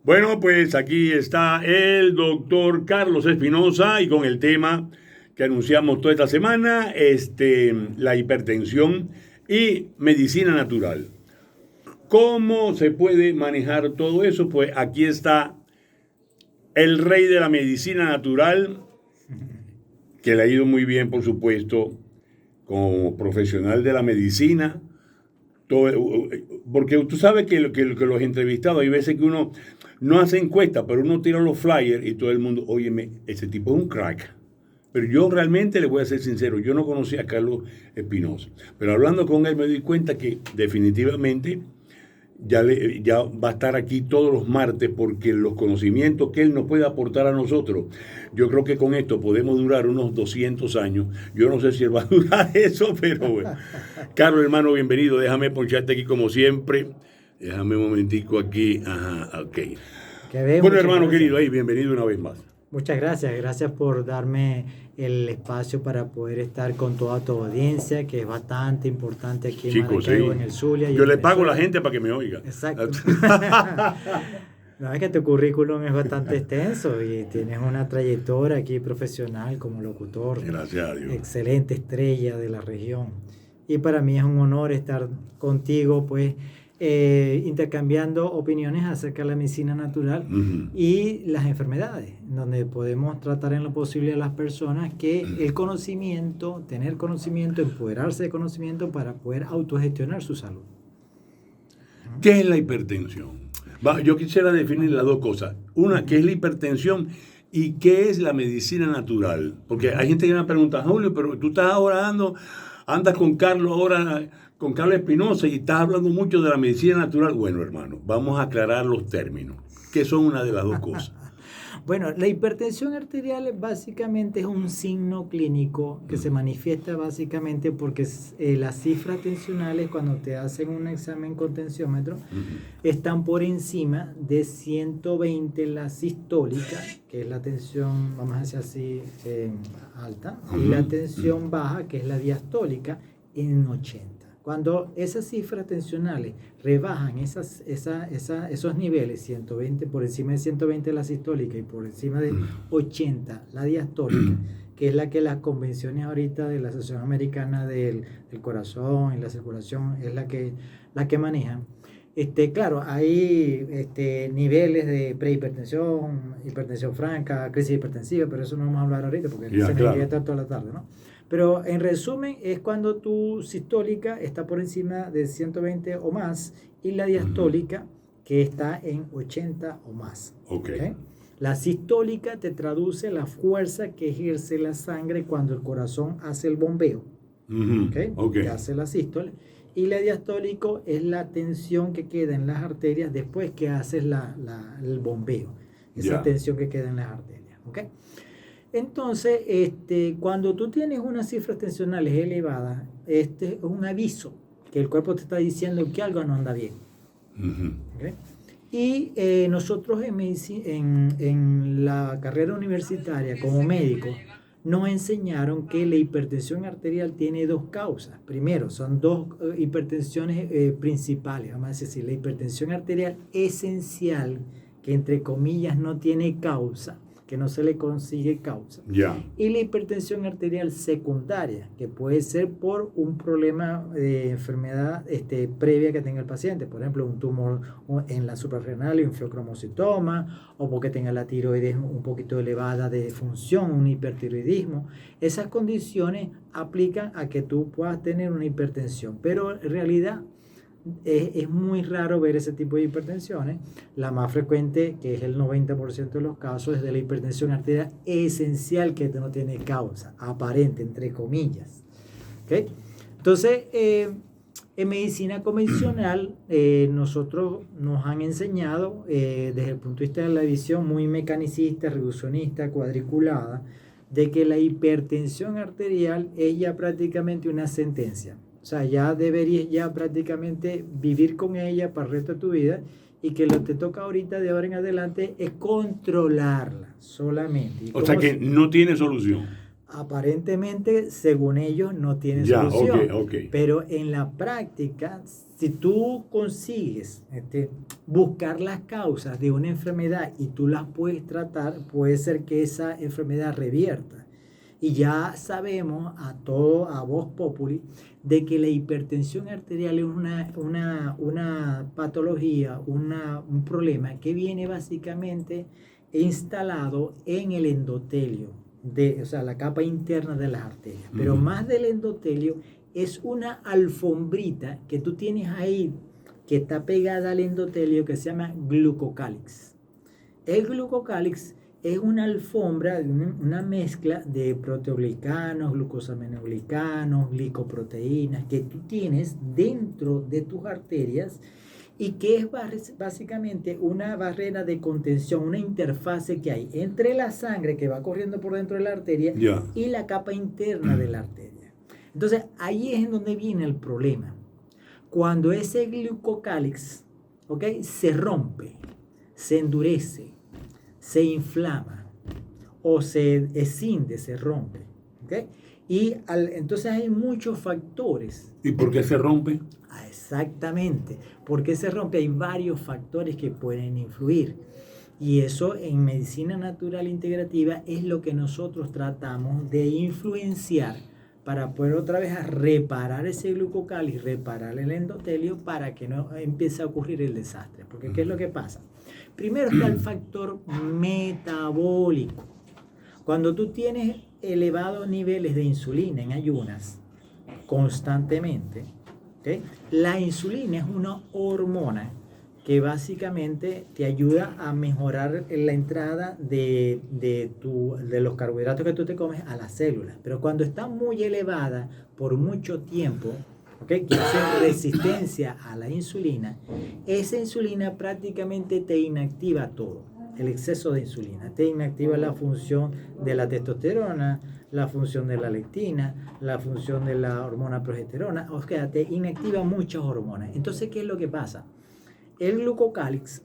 Bueno, pues aquí está el doctor Carlos Espinosa y con el tema que anunciamos toda esta semana, la hipertensión y medicina natural. ¿Cómo se puede manejar todo eso? Pues aquí está el rey de la medicina natural, que le ha ido muy bien, por supuesto, como profesional de la medicina. Porque tú sabes que los entrevistados, hay veces que uno no hace encuestas, pero uno tira los flyers y todo el mundo, óyeme, ese tipo es un crack. Pero yo realmente le voy a ser sincero, yo no conocía a Carlos Espinosa. Pero hablando con él me di cuenta que definitivamente ya va a estar aquí todos los martes porque los conocimientos que él nos puede aportar a nosotros, yo creo que con esto podemos durar unos 200 años. Yo no sé si él va a durar eso, pero bueno. Carlos, hermano, bienvenido. Déjame poncharte aquí como siempre. Déjame un momentico aquí. Ajá, ok. Bueno, hermano querido, ahí, bienvenido una vez más. Muchas gracias. Gracias por darme el espacio para poder estar con toda tu audiencia, que es bastante importante aquí en Maracaibo, en el Zulia. Yo le pago a la gente para que me oiga. Exacto. No, es que tu currículum es bastante extenso y tienes una trayectoria aquí profesional como locutor. Gracias a Dios. Excelente estrella de la región. Y para mí es un honor estar contigo, pues, intercambiando opiniones acerca de la medicina natural y las enfermedades, donde podemos tratar en lo posible a las personas que el conocimiento, tener conocimiento, empoderarse de conocimiento para poder autogestionar su salud. ¿Qué es la hipertensión? Yo quisiera definir las dos cosas. Una, ¿qué es la hipertensión? ¿Y qué es la medicina natural? Porque hay gente que me pregunta, Julio, pero tú estás ahora andas con Carlos ahora, con Carlos Espinosa y estás hablando mucho de la medicina natural. Bueno, hermano, vamos a aclarar los términos. ¿Qué son una de las dos cosas? Bueno, la hipertensión arterial básicamente es un signo clínico que se manifiesta básicamente porque las cifras tensionales cuando te hacen un examen con tensiómetro están por encima de 120 la sistólica, que es la tensión, vamos a decir así, alta, y la tensión baja, que es la diastólica, en 80. Cuando esas cifras tensionales rebajan esos niveles, 120, por encima de 120 la sistólica y por encima de 80 la diastólica, que es la que las convenciones ahorita de la Asociación Americana del Corazón y la circulación es la que manejan. Claro, hay niveles de prehipertensión, hipertensión franca, crisis hipertensiva, pero eso no vamos a hablar ahorita porque se me iría toda la tarde, ¿no? Pero en resumen es cuando tu sistólica está por encima de 120 o más y la diastólica que está en 80 o más. ¿Okay? La sistólica te traduce la fuerza que ejerce la sangre cuando el corazón hace el bombeo. Que hace la sístole. Y la diastólico es la tensión que queda en las arterias después que haces el bombeo. Esa tensión que queda en las arterias. ¿Okay? Entonces, cuando tú tienes unas cifras tensionales elevadas, es un aviso que el cuerpo te está diciendo que algo no anda bien. ¿Okay? Y nosotros en la carrera universitaria como médicos nos enseñaron que la hipertensión arterial tiene dos causas. Primero, son dos hipertensiones principales, vamos a decir, la hipertensión arterial esencial, que entre comillas no tiene causa, que no se le consigue causa. Y la hipertensión arterial secundaria, que puede ser por un problema de enfermedad previa que tenga el paciente, por ejemplo, un tumor en la suprarrenal, un feocromocitoma, o porque tenga la tiroides un poquito elevada de función, un hipertiroidismo. Esas condiciones aplican a que tú puedas tener una hipertensión, pero en realidad es muy raro ver ese tipo de hipertensiones. La más frecuente, que es el 90% de los casos, es de la hipertensión arterial esencial, que no tiene causa aparente, entre comillas. ¿Okay? Entonces, en medicina convencional, nosotros nos han enseñado, desde el punto de vista de la visión muy mecanicista, reduccionista, cuadriculada, de que la hipertensión arterial es ya prácticamente una sentencia. O sea, ya deberías ya prácticamente vivir con ella para el resto de tu vida, y que lo que te toca ahorita de ahora en adelante es controlarla solamente. O sea que no tiene solución. Aparentemente, según ellos, no tiene Ya, solución. ok. Pero en la práctica, si tú consigues buscar las causas de una enfermedad y tú las puedes tratar, puede ser que esa enfermedad revierta. Y ya sabemos a voz populi de que la hipertensión arterial es una patología, un problema que viene básicamente instalado en el endotelio, o sea, la capa interna de las arterias. Pero más del endotelio es una alfombrita que tú tienes ahí, que está pegada al endotelio, que se llama glucocálix. El glucocálix es una alfombra, una mezcla de proteoglicanos, glucosaminoglicanos, glicoproteínas que tú tienes dentro de tus arterias y que es básicamente una barrera de contención, una interfase que hay entre la sangre que va corriendo por dentro de la arteria y la capa interna de la arteria. Entonces, ahí es en donde viene el problema. Cuando ese glucocálix, se rompe, se endurece, se inflama o se escinde, se rompe. Y entonces hay muchos factores. ¿Y por qué se rompe? Exactamente. ¿Por qué se rompe? Hay varios factores que pueden influir. Y eso en medicina natural integrativa es lo que nosotros tratamos de influenciar para poder otra vez a reparar ese glucocálix, reparar el endotelio para que no empiece a ocurrir el desastre. Porque ¿qué es lo que pasa? Primero está el factor metabólico. Cuando tú tienes elevados niveles de insulina en ayunas constantemente, la insulina es una hormona que básicamente te ayuda a mejorar la entrada de los carbohidratos que tú te comes a las células. Pero cuando está muy elevada por mucho tiempo, que hace resistencia a la insulina, esa insulina prácticamente te inactiva todo. El exceso de insulina te inactiva la función de la testosterona, la función de la leptina, la función de la hormona progesterona, o sea, te inactiva muchas hormonas. Entonces, ¿qué es lo que pasa? El glucocálix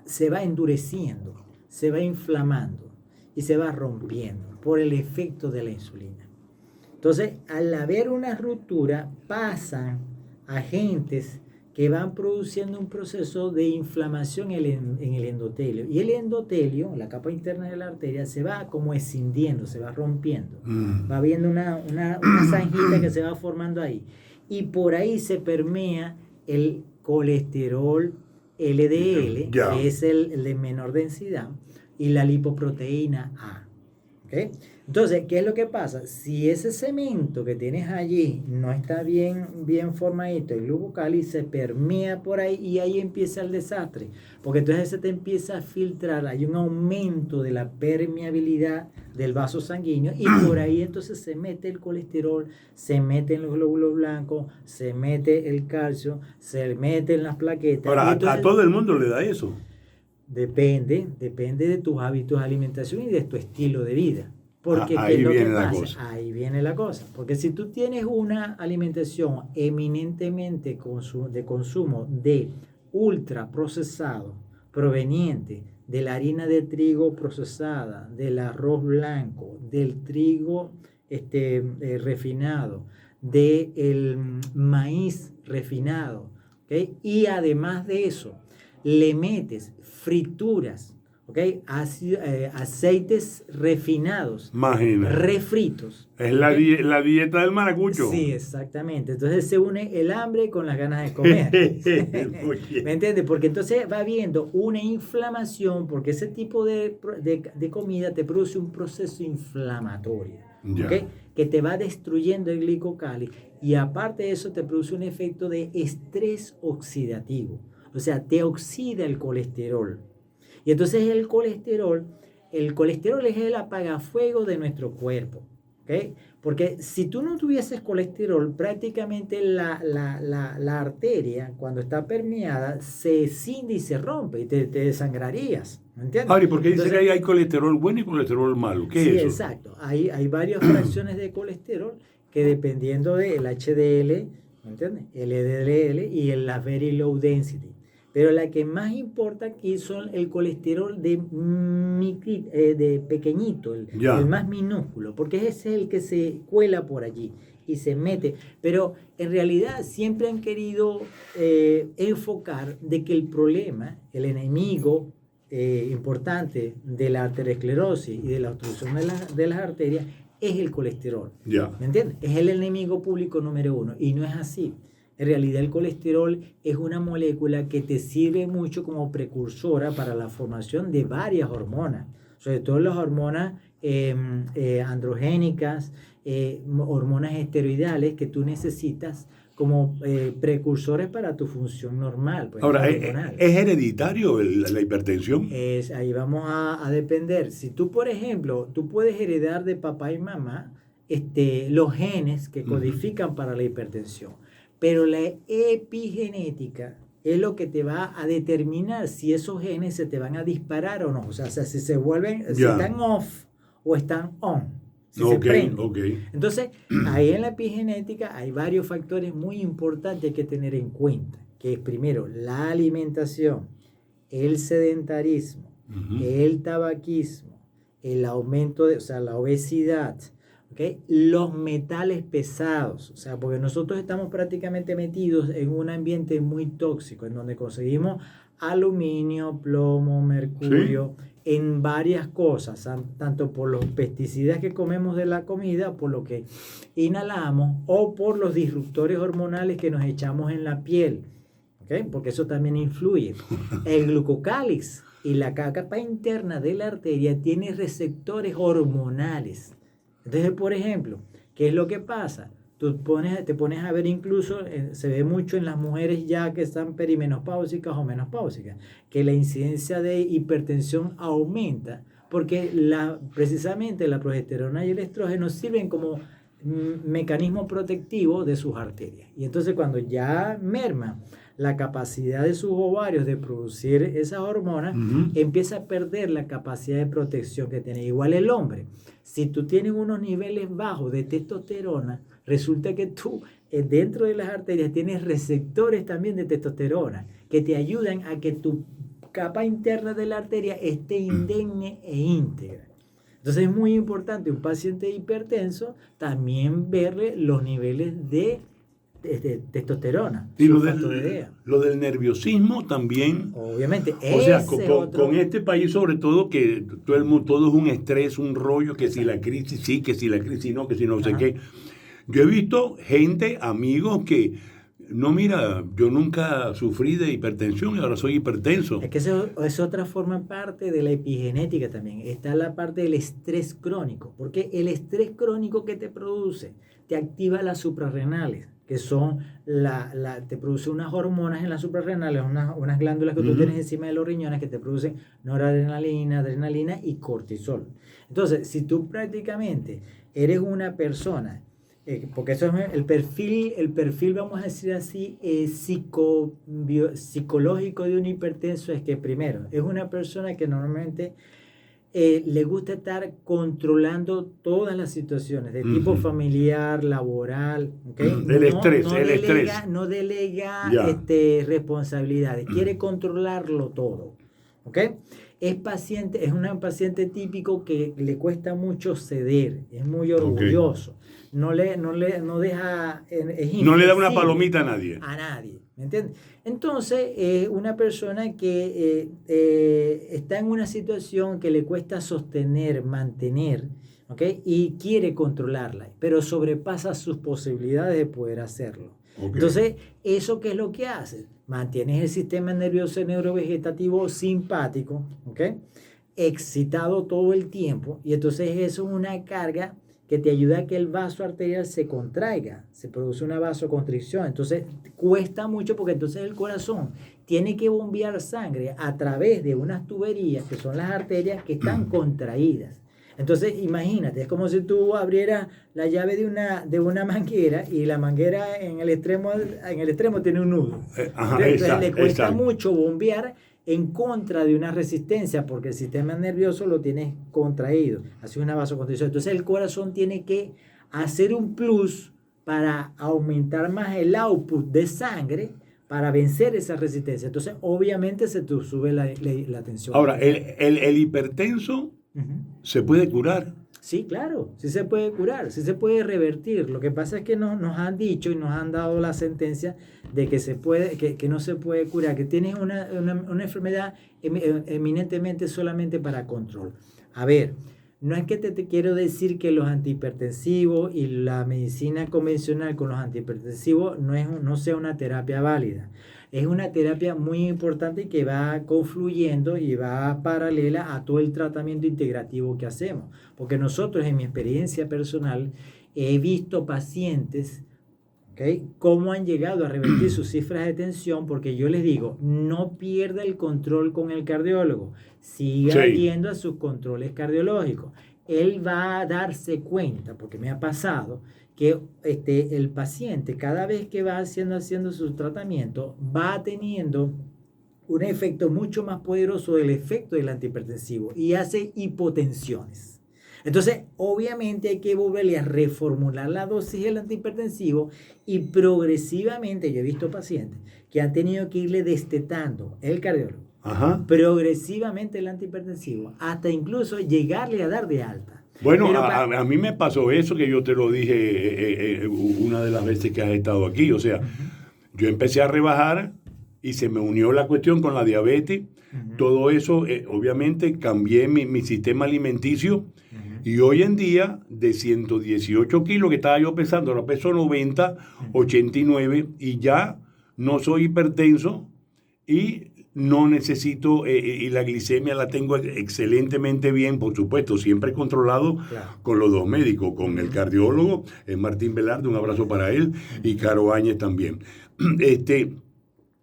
se va endureciendo, se va inflamando y se va rompiendo por el efecto de la insulina. Entonces, al haber una ruptura, pasan agentes que van produciendo un proceso de inflamación en el endotelio. Y el endotelio, la capa interna de la arteria, se va como escindiendo, se va rompiendo. Va habiendo una zanjita que se va formando ahí. Y por ahí se permea el colesterol LDL, que es el de menor densidad, y la lipoproteína A. Entonces, ¿qué es lo que pasa? Si ese cemento que tienes allí no está bien formadito, el glucocálix se permea por ahí y ahí empieza el desastre, porque entonces se te empieza a filtrar, hay un aumento de la permeabilidad del vaso sanguíneo y por ahí entonces se mete el colesterol, se meten los glóbulos blancos, se mete el calcio, se meten las plaquetas. Ahora, entonces, a todo el mundo le da eso. Depende de tus hábitos de alimentación y de tu estilo de vida. Porque ahí viene la cosa. Ahí viene la cosa. Porque si tú tienes una alimentación eminentemente de consumo de ultraprocesado, proveniente de la harina de trigo procesada, del arroz blanco, del trigo refinado, del maíz refinado, y además de eso, le metes frituras, aceites refinados, refritos. Es la dieta del maracucho. Sí, exactamente. Entonces se une el hambre con las ganas de comer. ¿Me entiendes? Porque entonces va habiendo una inflamación, porque ese tipo de comida te produce un proceso inflamatorio, que te va destruyendo el glicocálix y aparte de eso te produce un efecto de estrés oxidativo. O sea, te oxida el colesterol. Y entonces el colesterol es el apagafuego de nuestro cuerpo. Porque si tú no tuvieses colesterol, prácticamente la arteria, cuando está permeada, se escinde y se rompe y te desangrarías. ¿Me entiendes? Ahora, ¿y por qué dice que hay colesterol bueno y colesterol malo? ¿Qué es eso? Exacto. Hay varias fracciones de colesterol que dependiendo del HDL, ¿me entiendes? El LDL y la very low density. Pero la que más importa aquí son el colesterol de pequeñito, el más minúsculo, porque ese es el que se cuela por allí y se mete. Pero en realidad siempre han querido enfocar de que el problema, el enemigo importante de la arteriosclerosis y de la obstrucción de las arterias es el colesterol. ¿Me entiendes? Es el enemigo público número uno y no es así. En realidad el colesterol es una molécula que te sirve mucho como precursora para la formación de varias hormonas, sobre todo las hormonas androgénicas, hormonas esteroidales que tú necesitas como precursores para tu función normal. Pues, ahora, ¿es hereditario la hipertensión? Ahí vamos a depender. Si tú, por ejemplo, tú puedes heredar de papá y mamá los genes que codifican para la hipertensión. Pero la epigenética es lo que te va a determinar si esos genes se te van a disparar o no. O sea si se vuelven, si están off o están on. Si se prenden. Entonces, ahí en la epigenética hay varios factores muy importantes que tener en cuenta. Que es primero la alimentación, el sedentarismo, el tabaquismo, el aumento de, o sea, la obesidad, ¿okay? Los metales pesados, o sea, porque nosotros estamos prácticamente metidos en un ambiente muy tóxico, en donde conseguimos aluminio, plomo, mercurio, en varias cosas, tanto por los pesticidas que comemos de la comida, por lo que inhalamos, o por los disruptores hormonales que nos echamos en la piel, ¿okay? Porque eso también influye. El glucocálix y la capa interna de la arteria tiene receptores hormonales. Entonces, por ejemplo, ¿qué es lo que pasa? Te pones a ver incluso, se ve mucho en las mujeres ya que están perimenopáusicas o menopáusicas, que la incidencia de hipertensión aumenta porque precisamente la progesterona y el estrógeno sirven como mecanismo protectivo de sus arterias. Y entonces cuando ya merma la capacidad de sus ovarios de producir esas hormonas, empieza a perder la capacidad de protección que tiene. Igual el hombre. Si tú tienes unos niveles bajos de testosterona, resulta que tú dentro de las arterias tienes receptores también de testosterona que te ayudan a que tu capa interna de la arteria esté indemne e íntegra. Entonces es muy importante un paciente hipertenso también verle los niveles de testosterona. Y lo del nerviosismo también. Obviamente. O sea, con este país sobre todo que todo es un estrés, un rollo, que si la crisis sí, que si la crisis no, que si no sé qué. Yo he visto gente, amigos que, no, mira, yo nunca sufrí de hipertensión y ahora soy hipertenso. Es que eso es otra forma parte de la epigenética también. Está la parte del estrés crónico, porque el estrés crónico que te produce, te activa las suprarrenales, que son, te produce unas hormonas en las suprarrenales, unas glándulas que tú tienes encima de los riñones que te producen noradrenalina, adrenalina y cortisol. Entonces, si tú prácticamente eres una persona, porque eso es el perfil, vamos a decir así, psicológico de un hipertenso, es que primero, es una persona que normalmente le gusta estar controlando todas las situaciones de tipo familiar, laboral, ¿okay? El estrés. No delega responsabilidades, quiere controlarlo todo, ¿okay? Es un paciente típico que le cuesta mucho ceder, es muy orgulloso, no deja, no le da una palomita a nadie. ¿Me entiendes? Entonces, una persona que está en una situación que le cuesta sostener, mantener, ¿okay? Y quiere controlarla, pero sobrepasa sus posibilidades de poder hacerlo. Entonces, ¿eso qué es lo que hace? Mantienes el sistema nervioso neurovegetativo simpático, ¿okay? Excitado todo el tiempo, y entonces eso es una carga que te ayuda a que el vaso arterial se contraiga, se produce una vasoconstricción. Entonces cuesta mucho porque entonces el corazón tiene que bombear sangre a través de unas tuberías que son las arterias que están contraídas. Entonces imagínate, es como si tú abrieras la llave de una manguera y la manguera en el extremo tiene un nudo. Entonces le cuesta mucho bombear en contra de una resistencia porque el sistema nervioso lo tienes contraído, hace una vasoconstricción. Entonces el corazón tiene que hacer un plus para aumentar más el output de sangre para vencer esa resistencia. Entonces, obviamente se te sube la tensión. Ahora, el hipertenso se puede curar. Sí, claro, sí se puede curar, sí se puede revertir. Lo que pasa es que nos han dicho y nos han dado la sentencia de que que no se puede curar, que tienes una enfermedad eminentemente solamente para control. A ver, no es que te quiero decir que los antihipertensivos y la medicina convencional con los antihipertensivos no sea una terapia válida. Es una terapia muy importante que va confluyendo y va paralela a todo el tratamiento integrativo que hacemos. Porque nosotros, en mi experiencia personal, he visto pacientes, ¿okay?, cómo han llegado a revertir sus cifras de tensión, porque yo les digo, no pierda el control con el cardiólogo, siga yendo a sus controles cardiológicos. Él va a darse cuenta, porque me ha pasado, que el paciente cada vez que va haciendo su tratamiento va teniendo un efecto mucho más poderoso del efecto del antihipertensivo y hace hipotensiones. Entonces, obviamente hay que volverle a reformular la dosis del antihipertensivo y progresivamente, yo he visto pacientes que han tenido que irle destetando el cardiólogo, progresivamente el antihipertensivo, hasta incluso llegarle a dar de alta. Bueno, a mí me pasó eso que yo te lo dije una de las veces que has estado aquí. O sea, yo empecé a rebajar y se me unió la cuestión con la diabetes. Todo eso, obviamente, cambié mi sistema alimenticio. Y hoy en día, de 118 kilos que estaba yo pesando, ahora peso 90, 89, y ya no soy hipertenso y no necesito, y la glicemia la tengo excelentemente bien, por supuesto, siempre controlado, claro, con los dos médicos, con el cardiólogo, Martín Velarde, un abrazo para él, y Caro Áñez también.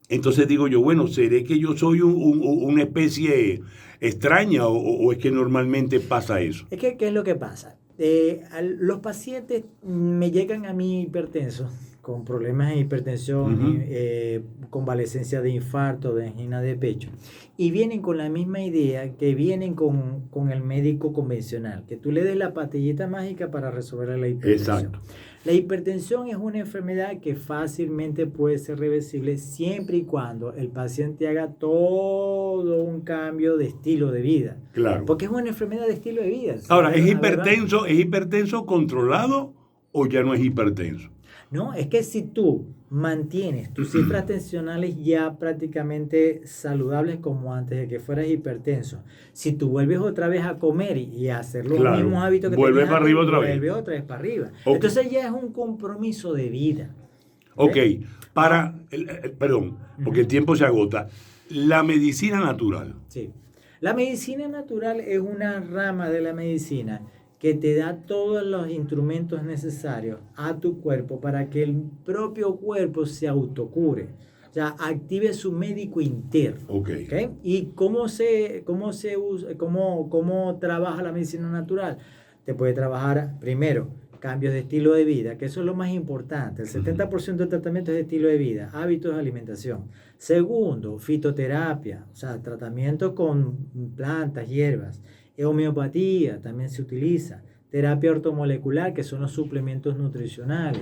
Entonces digo yo, bueno, ¿seré que yo soy una especie extraña o es que normalmente pasa eso? Es que, ¿qué es lo que pasa? Los pacientes me llegan a mí hipertensos, con problemas de hipertensión, convalescencia de infarto, de angina de pecho, y vienen con la misma idea que vienen con el médico convencional, que tú le des la pastillita mágica para resolver la hipertensión. Exacto. La hipertensión es una enfermedad que fácilmente puede ser reversible siempre y cuando el paciente haga todo un cambio de estilo de vida. Claro. Porque es una enfermedad de estilo de vida. Ahora, ¿es hipertenso controlado o ya no es hipertenso? No, es que si tú mantienes tus cifras tensionales ya prácticamente saludables como antes de que fueras hipertenso, si tú vuelves otra vez a comer y a hacer los mismos hábitos que vuelves para arriba otra vez. Vuelves otra vez para arriba. Okay. Entonces ya es un compromiso de vida. Ok, perdón, porque el tiempo se agota. La medicina natural. Sí. La medicina natural es una rama de la medicina que te da todos los instrumentos necesarios a tu cuerpo para que el propio cuerpo se autocure. O sea, active su médico interno. Okay. ¿Okay? ¿Y cómo trabaja la medicina natural? Te puede trabajar, primero, cambios de estilo de vida, que eso es lo más importante. El 70% del tratamiento es de estilo de vida, hábitos de alimentación. Segundo, fitoterapia, o sea, tratamiento con plantas, hierbas. Homeopatía también se utiliza, terapia ortomolecular, que son los suplementos nutricionales,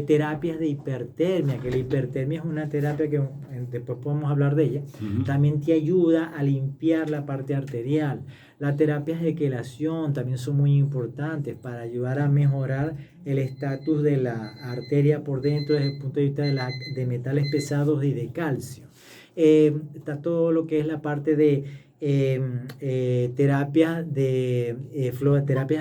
terapias de hipertermia, que la hipertermia es una terapia que después podemos hablar de ella, también te ayuda a limpiar la parte arterial. Las terapias de quelación también son muy importantes para ayudar a mejorar el estatus de la arteria por dentro desde el punto de vista de metales pesados y de calcio. Está todo lo que es la parte de terapia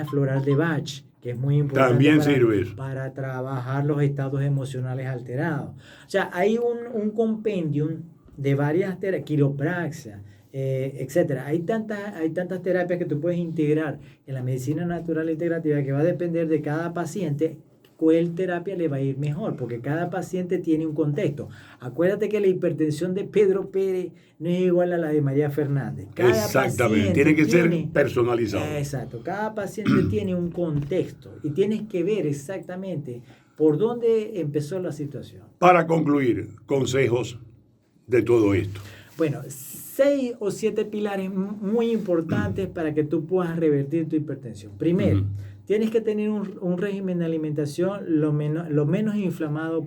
floral de Bach, que es muy importante. También sirve eso para trabajar los estados emocionales alterados. O sea, hay un compendium de varias terapias, quiropraxia, etcétera. Hay tantas terapias que tú puedes integrar en la medicina natural integrativa que va a depender de cada paciente cuál terapia le va a ir mejor, porque cada paciente tiene un contexto. Acuérdate que la hipertensión de Pedro Pérez no es igual a la de María Fernández. Exactamente, tiene que ser personalizado. Exacto, cada paciente tiene un contexto y tienes que ver exactamente por dónde empezó la situación. Para concluir, consejos de todo esto. Bueno, 6 o 7 pilares muy importantes para que tú puedas revertir tu hipertensión. Primero, tienes que tener un régimen de alimentación lo menos inflamado,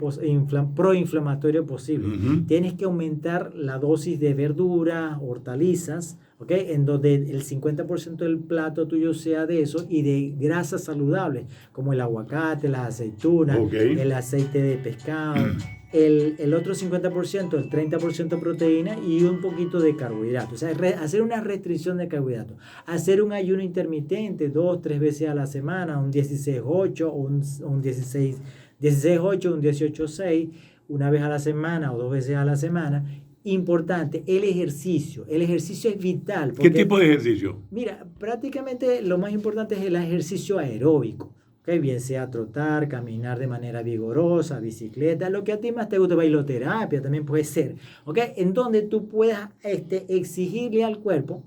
proinflamatorio posible. Tienes que aumentar la dosis de verduras, hortalizas, ¿ok? En donde el 50% del plato tuyo sea de eso y de grasas saludables, como el aguacate, las aceitunas, el aceite de pescado. El otro 50%, el 30% proteína y un poquito de carbohidratos. O sea, hacer una restricción de carbohidratos. Hacer un ayuno intermitente 2-3 veces a la semana, un 16-8 o un 16-8, un 18-6, una vez a la semana o 2 veces a la semana. Importante, el ejercicio. El ejercicio es vital. ¿Qué tipo de ejercicio? Mira, prácticamente lo más importante es el ejercicio aeróbico. Okay, bien sea trotar, caminar de manera vigorosa, bicicleta, lo que a ti más te guste, bailoterapia también puede ser, ¿okay? En donde tú puedas exigirle al cuerpo,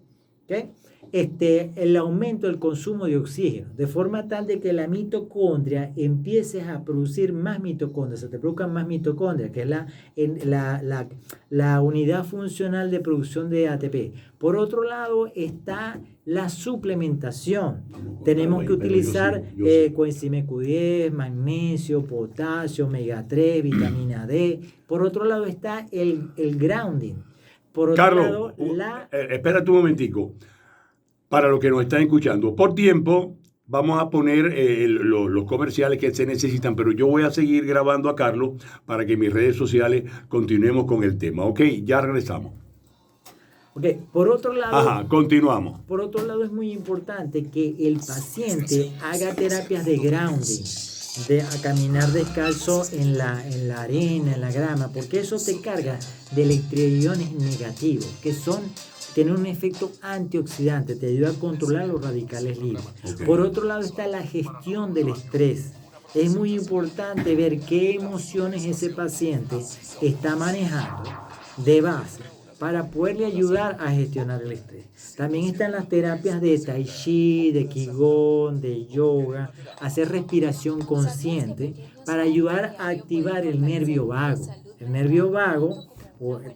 ¿okay? El aumento del consumo de oxígeno, de forma tal de que la mitocondria empieces a producir más mitocondrias, se te produzcan más mitocondrias, que es la unidad funcional de producción de ATP. Por otro lado está la suplementación. Tenemos que utilizar coenzima Q10, magnesio, potasio, omega 3, vitamina D. Por otro lado está el grounding. Por otro Carlos, lado, espérate un momentico. Para los que nos están escuchando, por tiempo vamos a poner los comerciales que se necesitan, pero yo voy a seguir grabando a Carlos para que en mis redes sociales continuemos con el tema. Ok, ya regresamos. Ok, por otro lado, continuamos. Por otro lado es muy importante que el paciente haga terapias de grounding, a caminar descalzo en la arena, en la grama, porque eso te carga de electroiones negativos, que tiene un efecto antioxidante, te ayuda a controlar los radicales libres. Por otro lado está la gestión del estrés. Es muy importante ver qué emociones ese paciente está manejando de base para poderle ayudar a gestionar el estrés. También están las terapias de tai chi, de qigong, de yoga, hacer respiración consciente para ayudar a activar el nervio vago. El nervio vago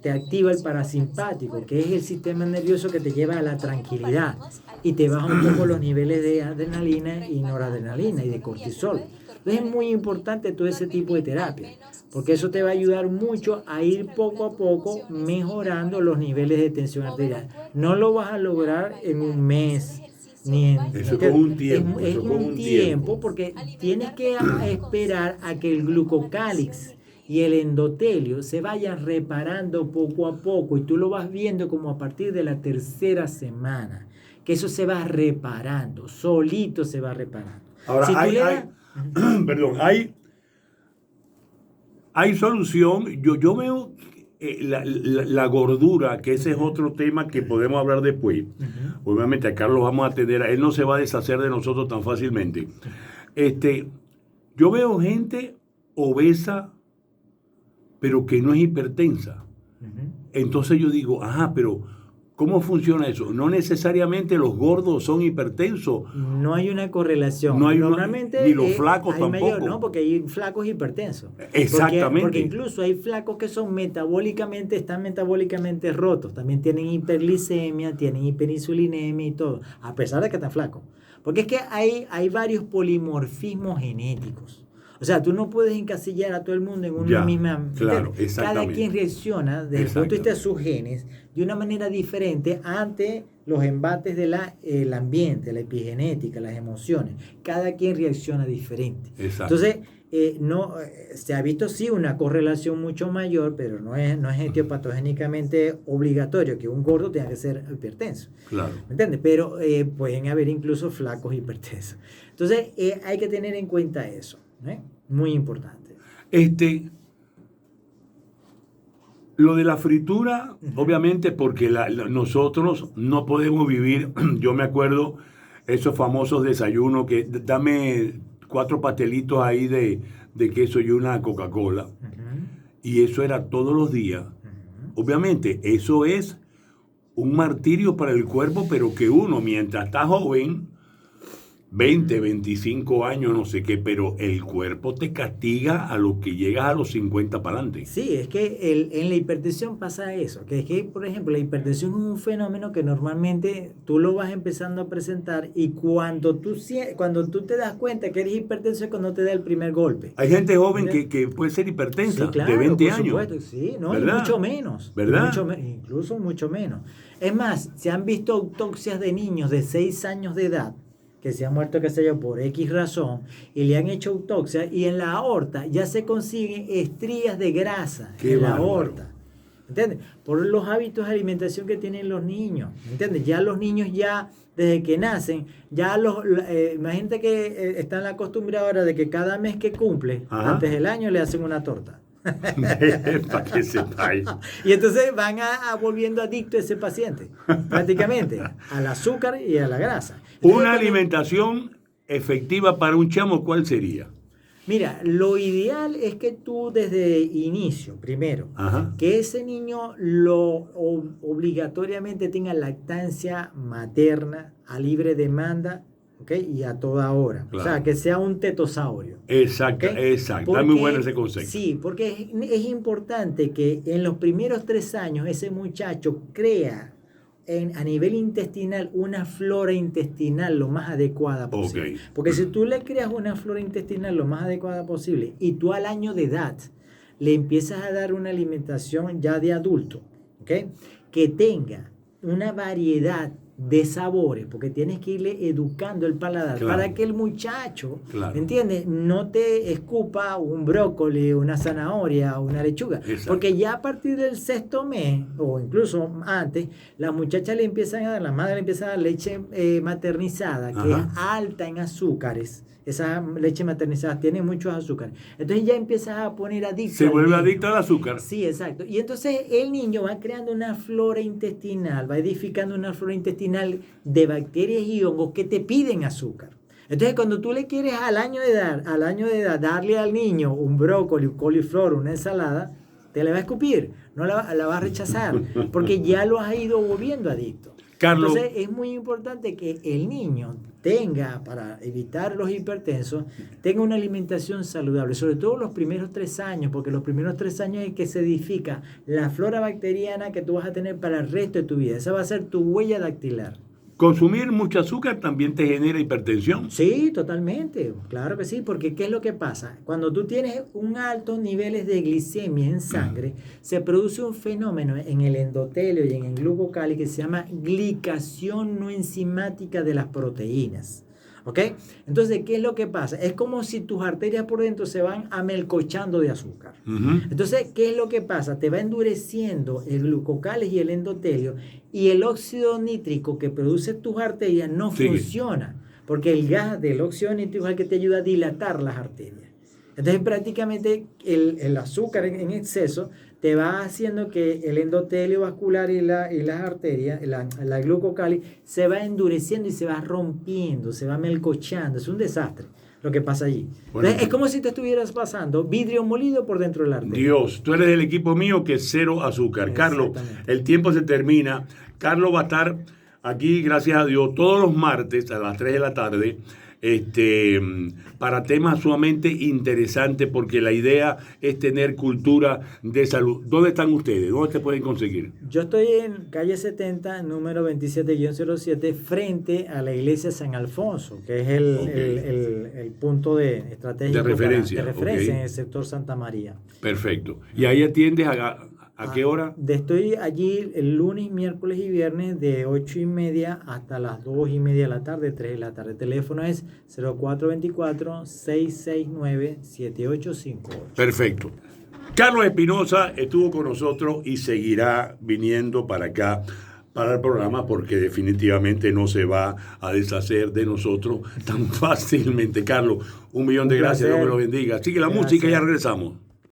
te activa el parasimpático, que es el sistema nervioso que te lleva a la tranquilidad y te baja un poco los niveles de adrenalina y noradrenalina y de cortisol. Entonces es muy importante todo ese tipo de terapia, porque eso te va a ayudar mucho a ir poco a poco mejorando los niveles de tensión arterial. No lo vas a lograr en un mes, ni en... Eso es un tiempo. Es un tiempo porque tienes que esperar a que el glucocálix y el endotelio se vayan reparando poco a poco, y tú lo vas viendo como a partir de la tercera semana, que eso se va reparando, solito se va reparando. Ahora, si hay solución. Yo veo la gordura, que ese es otro tema que podemos hablar después. Obviamente a Carlos vamos a atender, él no se va a deshacer de nosotros tan fácilmente. Yo veo gente obesa, pero que no es hipertensa. Entonces yo digo, pero ¿cómo funciona eso? No necesariamente los gordos son hipertensos. No hay una correlación. No hay Normalmente ni los flacos tampoco. Mayor, ¿no? Porque hay flacos hipertensos. Exactamente. Porque incluso hay flacos que están metabólicamente rotos. También tienen hiperglicemia, tienen hiperinsulinemia y todo, a pesar de que están flacos. Porque es que hay varios polimorfismos genéticos. O sea, tú no puedes encasillar a todo el mundo en una misma... Claro, exactamente. Cada quien reacciona desde el punto de vista de sus genes de una manera diferente ante los embates del ambiente, la epigenética, las emociones. Cada quien reacciona diferente. Exacto. Entonces, se ha visto sí una correlación mucho mayor, pero no es etiopatogénicamente obligatorio que un gordo tenga que ser hipertenso. Claro. ¿Me entiendes? Pero pueden haber incluso flacos hipertensos. Entonces, hay que tener en cuenta eso. Muy importante. Lo de la fritura, obviamente, porque nosotros no podemos vivir. Yo me acuerdo esos famosos desayunos que dame 4 pastelitos ahí de queso y una Coca-Cola. Y eso era todos los días. Obviamente, eso es un martirio para el cuerpo, pero que uno, mientras está joven, 20, 25 años, no sé qué, pero el cuerpo te castiga a lo que llegas a los 50 para adelante. Sí, es que en la hipertensión pasa eso, que es que, por ejemplo, la hipertensión es un fenómeno que normalmente tú lo vas empezando a presentar y cuando tú te das cuenta que eres hipertenso es cuando te da el primer golpe. Hay gente joven que puede ser hipertensa, Sí, claro, de 20 por años. supuesto, sí, no, y ¿Verdad? mucho menos. ¿Verdad? Incluso mucho menos. Es más, se han visto autopsias de niños de 6 años de edad que se han muerto, qué sé yo, por X razón, y le han hecho autopsia, y en la aorta ya se consiguen estrías de grasa en la aorta. ¿Entiendes? Por los hábitos de alimentación que tienen los niños. ¿Entiendes? Ya los niños ya, desde que nacen, ya imagínate que están acostumbrados ahora de que cada mes que cumple, antes del año, le hacen una torta. Para que sepáis. Y entonces van a volviendo adicto a ese paciente, prácticamente, al azúcar y a la grasa. Entonces, Una alimentación efectiva para un chamo, ¿cuál sería? Mira, lo ideal es que tú desde inicio, primero, que ese niño obligatoriamente tenga lactancia materna a libre demanda, ¿okay? Y a toda hora. Claro. O sea, que sea un tetosaurio. Exacto, ¿okay? Exacto. Está muy bueno ese concepto. Sí, porque es importante que en los primeros 3 años ese muchacho crea a nivel intestinal una flora intestinal lo más adecuada posible. Okay. Porque si tú le creas una flora intestinal lo más adecuada posible y tú al año de edad le empiezas a dar una alimentación ya de adulto, ¿okay? Que tenga una variedad de sabores, porque tienes que irle educando el paladar, claro, para que el muchacho, claro, ¿entiendes? No te escupa un brócoli, una zanahoria, una lechuga. Exacto. Porque ya a partir del 6º mes, o incluso antes, las muchachas le empiezan a dar, la madre le empieza a dar leche maternizada, que es alta en azúcares. Esa leche maternizada tiene muchos azúcares. Entonces ya empiezas a poner adicto. Se vuelve adicto al azúcar. Sí, exacto. Y entonces el niño va creando una flora intestinal, va edificando una flora intestinal de bacterias y hongos que te piden azúcar. Entonces cuando tú le quieres al año de edad darle al niño un brócoli, un coliflor, una ensalada, te la va a escupir, no la va a rechazar, porque ya lo has ido volviendo adicto. Carlos. Entonces es muy importante que el niño tenga, para evitar los hipertensos, tenga una alimentación saludable, sobre todo los primeros 3 años, porque los primeros 3 años es que se edifica la flora bacteriana que tú vas a tener para el resto de tu vida. Esa va a ser tu huella dactilar. ¿Consumir mucho azúcar también te genera hipertensión? Sí, totalmente, claro que sí, porque ¿qué es lo que pasa? Cuando tú tienes un altos niveles de glicemia en sangre, se produce un fenómeno en el endotelio y en el glucocali que se llama glicación no enzimática de las proteínas. ¿Ok? Entonces, ¿qué es lo que pasa? Es como si tus arterias por dentro se van amelcochando de azúcar. Entonces, ¿qué es lo que pasa? Te va endureciendo el glucocales y el endotelio y el óxido nítrico que produce tus arterias no funciona, porque el gas del óxido nítrico es el que te ayuda a dilatar las arterias. Entonces, prácticamente el azúcar en exceso te va haciendo que el endotelio vascular y las arterias, la glucocali, se va endureciendo y se va rompiendo, se va melcochando. Es un desastre lo que pasa allí. Bueno, entonces, es como si te estuvieras pasando vidrio molido por dentro de la arteria. Dios, tú eres del equipo mío que es 0 azúcar. Carlos, el tiempo se termina. Carlos va a estar aquí, gracias a Dios, todos los martes a las 3 de la tarde. Para temas sumamente interesantes, porque la idea es tener cultura de salud. ¿Dónde están ustedes? ¿Dónde te pueden conseguir? Yo estoy en calle 70, número 27-07, frente a la iglesia San Alfonso, que es el punto estratégico de referencia en el sector Santa María. Perfecto. ¿Y ahí atiendes a qué hora? Estoy allí el lunes, miércoles y viernes de 8:30 hasta las 2:30 de la tarde, 3 de la tarde. El teléfono es 0424-669-7858. Perfecto. Carlos Espinosa estuvo con nosotros y seguirá viniendo para acá, para el programa, porque definitivamente no se va a deshacer de nosotros tan fácilmente. Carlos, 1.000.000 de gracias, Dios me lo bendiga. Sigue la música y ya regresamos.